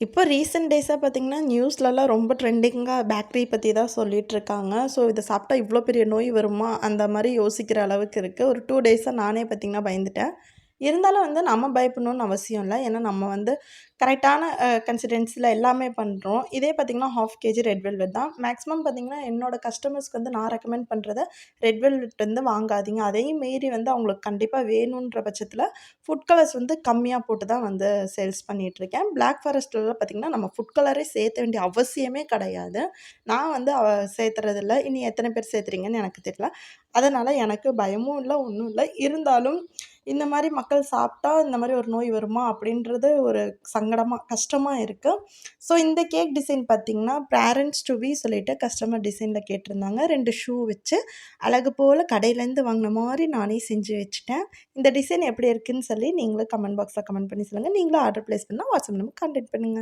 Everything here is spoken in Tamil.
இப்போ ரீசென்ட் டேஸா பார்த்தீங்கன்னா, நியூஸ்லலாம் ரொம்ப ட்ரெண்டிங்கா பேக்கரி பத்தி தான் சொல்லிட்டுருக்காங்க. ஸோ இத சாப்பிட்டா இவ்ளோ பெரிய நோய் வருமா? அந்த மாரி யோசிக்கிற அளவுக்கு இருக்கு. ஒரு 2 டேஸா நானே பார்த்தீங்கன்னா பயந்துட்டேன். இருந்தாலும் வந்து நம்ம பயப்படணும்னு அவசியம் இல்ல. ஏன்னா நம்ம வந்து கரெக்ட்டான கன்சிடென்சில எல்லாமே பண்றோம். இதே பார்த்தீங்கன்னா, 1/2 கேஜி ரெட் வெல்வெட் தான். மேக்ஸிமம் பார்த்தீங்கன்னா, என்னோட கஸ்டமர்ஸ்க்கு வந்து நான் ரெக்கமெண்ட் பண்றது ரெட் வெல்வெட் வந்து வாங்காதீங்க. அதையும் மீறி வந்து அவங்களுக்கு கண்டிப்பா வேணுன்ற பட்சத்தில ஃபுட் கலர்ஸ் வந்து கம்மியா போட்டு தான் வந்து சேல்ஸ் பண்ணிட்டுருக்கேன். பிளாக் ஃபாரஸ்ட்லலாம் பார்த்தீங்கன்னா, நம்ம ஃபுட் கலரே சேர்த்த வேண்டிய அவசியமே கிடையாது. நான் வந்து சேர்த்துறதில்ல. இனி எத்தன பேர் சேர்த்துறீங்கன்னு எனக்கு தெரியல. அதனால எனக்கு பயமும் இல்ல, ஒண்ணும் இல்ல. இருந்தாலும் இந்த மாரி மக்கள் சாப்பிட்டா இந்த மாரி ஒரு நோய் வருமா? அப்படின்றது ஒரு சங்கடமா, கஷ்டமா இருக்கு. ஸோ இந்த கேக் டிசைன் பார்த்தீங்கன்னா, பேரண்ட்ஸ் டூ பி சொல்லிட்டு கஸ்டமர் டிசைன்ல கேட்டிருந்தாங்க. 2 ஷூ வச்சு அழகு போல கடையிலேருந்து வாங்குன மாரி நானே செஞ்சு வச்சுட்டேன். இந்த டிசைன் எப்படி இருக்குன்னு சொல்லி நீங்களும் கமெண்ட் பாக்ஸ்ல கமெண்ட் பண்ணி சொல்லுங்க. நீங்களும் ஆர்டர் பிளேஸ் பண்ணா வாட்ஸ்அப் நம்பர் கான்டாக்ட் பண்ணுங்க.